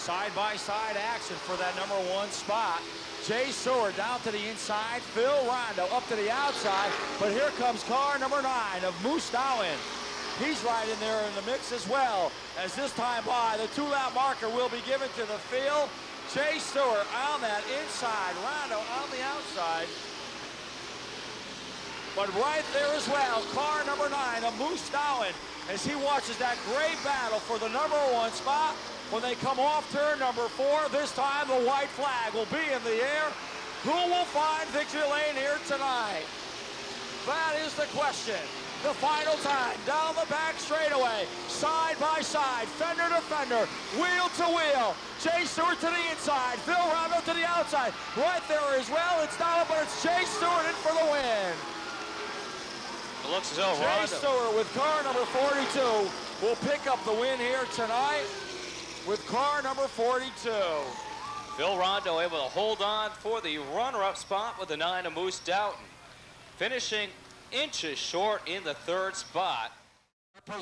Side-by-side action for that #1 spot. Jay Stuart down to the inside. Phil Rondeau up to the outside. But here comes car number 9 of Moose Dowen. He's right in there in the mix as well. As this time by, the 2-lap marker will be given to the field. Jay Stuart on that inside. Rondeau on the outside. But right there as well, car number 9 of Moose Dowen, as he watches that great battle for the #1 spot. When they come off turn number 4, this time the white flag will be in the air. Who will find victory lane here tonight? That is the question. The final time, down the back straightaway, side by side, fender to fender, wheel to wheel. Jay Stuart to the inside, Phil Rondeau to the outside. Right there as well, it's down, but it's Jay Stuart in for the win. It looks as though Jay Stuart with car number 42 will pick up the win here tonight with car number 42. Phil Rondeau able to hold on for the runner-up spot with the 9 of Moose Dowen, finishing inches short in the 3rd spot.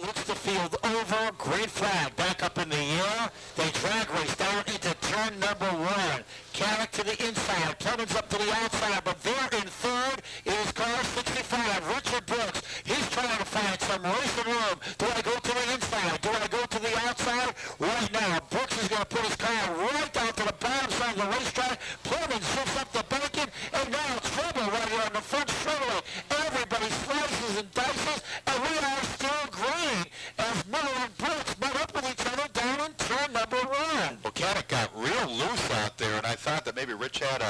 Looks the field over, great flag, back up in the air. They drag race down into turn number 1. Caddick to the inside, Plemons up to the outside, but there in 3rd is car 65, Richard Brooks. He's trying to find some racing room. Do I go to the inside? Do I go to the outside? Right now, Brooks is going to put his car right down to the bottom side of the racetrack. Plemons shifts up the banking, and now trouble right here on the front straightaway. Everybody slices and dices, and we are still green as Miller and Brooks met up with each other down in turn number 1. Well, Caddick got real loose out there, and I thought that maybe Rich had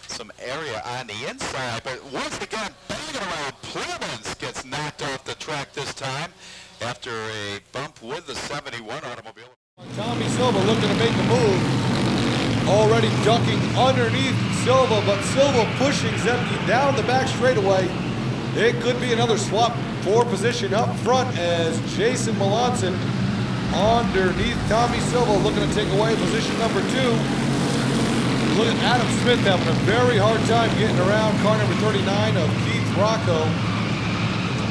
some area on the inside, but once again, banging around, Plemons gets knocked off the track this time after a bump with the 71 automobile. Tommy Silva looking to make a move, already ducking underneath Silva, but Silva pushing Zemke down the back straightaway. It could be another swap for position up front as Jason Molonson underneath Tommy Silva looking to take away position number 2. Look at Adam Smith having a very hard time getting around car number 39 of Keith Rocco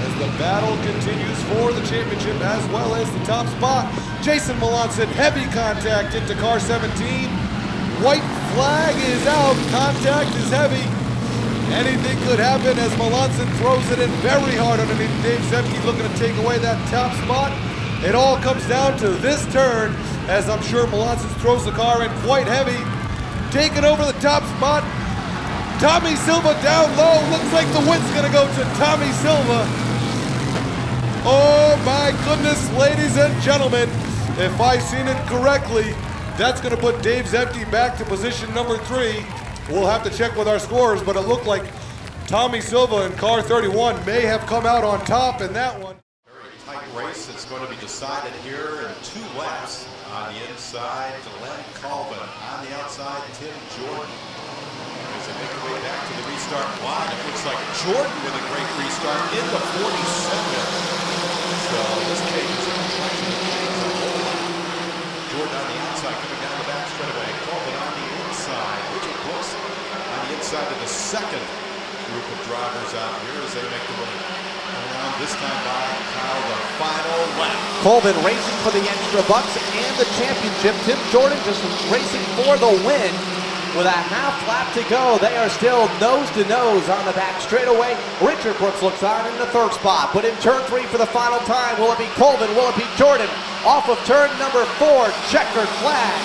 as the battle continues for the championship as well as the top spot. Jason Molonson, heavy contact into car 17. White flag is out, contact is heavy. Anything could happen as Molonson throws it in very hard underneath Dave Zemke looking to take away that top spot. It all comes down to this turn as I'm sure Molonson throws the car in quite heavy. Taking over the top spot. Tommy Silva down low. Looks like the win's gonna go to Tommy Silva. Oh my goodness, ladies and gentlemen. If I've seen it correctly, that's gonna put Dave Zemke back to position number 3. We'll have to check with our scores, but it looked like Tommy Silva in car 31 may have come out on top in that one. Very tight race. It's going to be decided here in 2 laps. On the inside, Glenn Colvin. On the outside, Tim Jordan. As they make their way back to the restart line, it looks like Jordan with a great restart in the 42nd. So this changes the complexion of things a whole lot. Jordan on the outside, coming down the back straightaway. Colvin on the inside. Richard Brooks on the inside of the 2nd group of drivers out here as they make the way around this time by Kyle the final lap. Colvin racing for the extra bucks and the championship. Tim Jordan just racing for the win. With a half lap to go, they are still nose to nose on the back straightaway. Richard Brooks looks on in the 3rd spot, but in turn 3 for the final time, will it be Colvin, will it be Jordan? Off of turn number 4, checkered flag.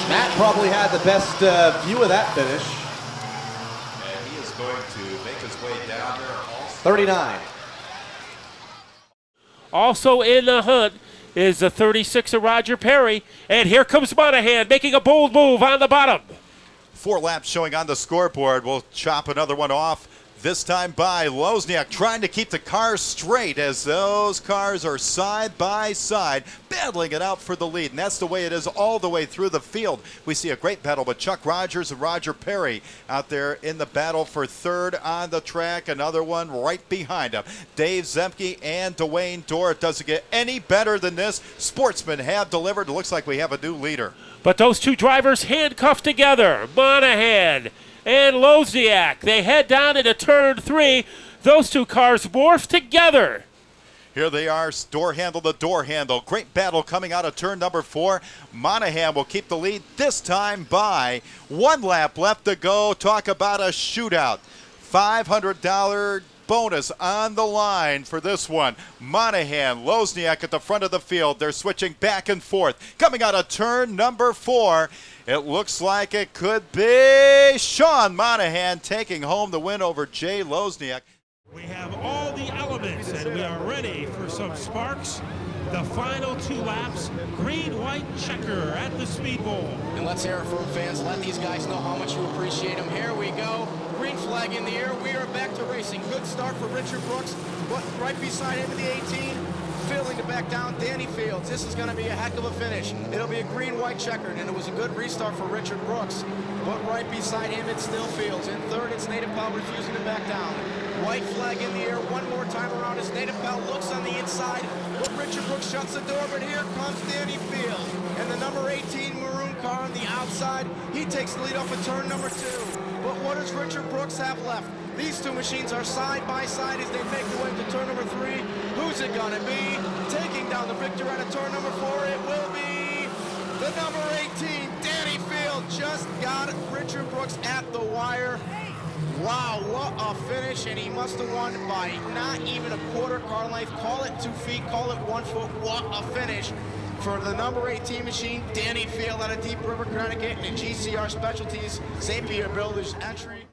Matt probably had the best view of that finish. And he is going to make his way down there. 39. Also in the hunt is the 36 of Roger Perry. And here comes Monahan making a bold move on the bottom. 4 laps showing on the scoreboard. We'll chop another one off. This time by Lozyniak, trying to keep the cars straight as those cars are side by side, battling it out for the lead. And that's the way it is all the way through the field. We see a great battle with Chuck Rogers and Roger Perry out there in the battle for 3rd on the track. Another one right behind him. Dave Zemke and Dwayne Dorr. It doesn't get any better than this. Sportsmen have delivered. It looks like we have a new leader. But those 2 drivers handcuffed together. Monahan and Lozyniak. They head down into turn 3. Those 2 cars morph together. Here they are, door handle to door handle. Great battle coming out of turn number 4. Monahan will keep the lead this time by 1 lap left to go. Talk about a shootout. $500 bonus on the line for this one. Monahan, Lozyniak at the front of the field. They're switching back and forth. Coming out of turn number 4, it looks like it could be Shawn Monahan taking home the win over Jay Lozyniak. We have all the elements, and we are ready for some sparks. The final 2 laps, green-white checker at the Speedbowl. And let's hear it from fans. Let these guys know how much you appreciate them. Here we go. Green flag in the air. We are back to racing. Good start for Richard Brooks, but right beside him in the 18, failing to back down, Danny Fields. This is going to be a heck of a finish. It'll be a green-white checkered, and it was a good restart for Richard Brooks. But right beside him, it's still Fields. In third, it's Native Pal refusing to back down. White flag in the air one more time around as Native Pal looks on the inside, but Richard Brooks shuts the door, but here comes Danny Fields. And the number 18 maroon car on the outside, he takes the lead off of turn number 2. But what does Richard Brooks have left? These 2 machines are side by side as they make their way to turn number 3. Who's it gonna be? Taking down the victor out of turn number 4, it will be the number 18, Danny Fields. Just got Richard Brooks at the wire. Wow, what a finish, and he must have won by not even a quarter car length. Call it 2 feet, call it 1 foot. What a finish for the number 18 machine, Danny Field out of Deep River, Connecticut, and GCR Specialties, St. Peter Builders entry.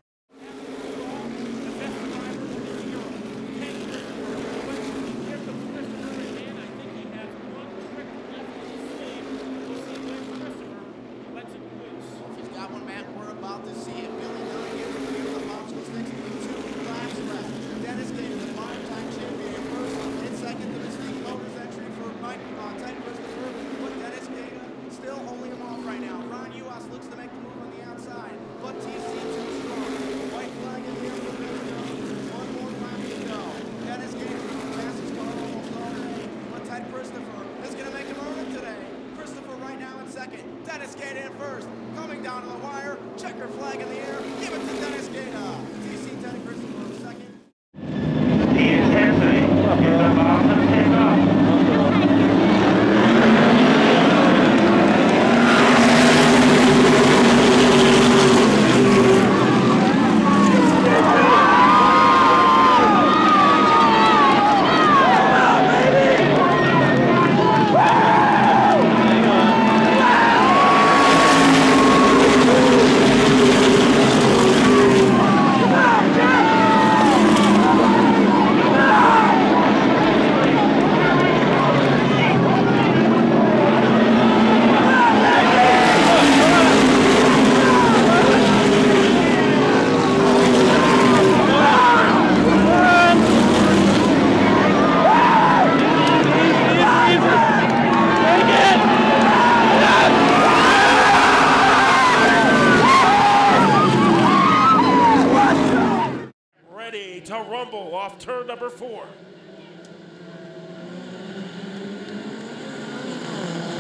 Turn number 4.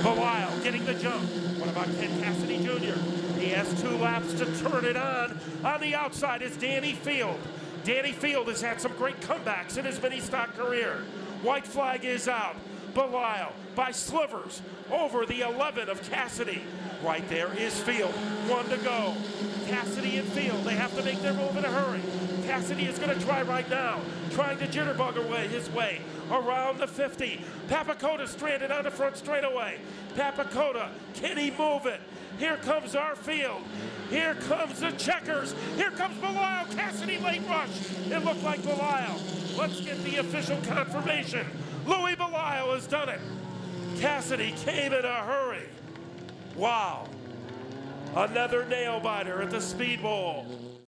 Bellisle getting the jump. What about Ken Cassidy Jr.? He has 2 laps to turn it on. On the outside is Danny Field. Danny Field has had some great comebacks in his mini-stock career. White flag is out. Bellisle by slivers over the 11 of Cassidy. Right there is Field. 1 to go. Cassidy and Field, they have to make their move in a hurry. Cassidy is going to try right now, trying to jitterbug his way around the 50. Papakota stranded on the front straightaway. Papakota, can he move it? Here comes our Field. Here comes the checkers. Here comes Bellisle. Cassidy late rush. It looked like Bellisle. Let's get the official confirmation. Louie Bellisle has done it. Cassidy came in a hurry. Wow. Another nail biter at the Speedbowl.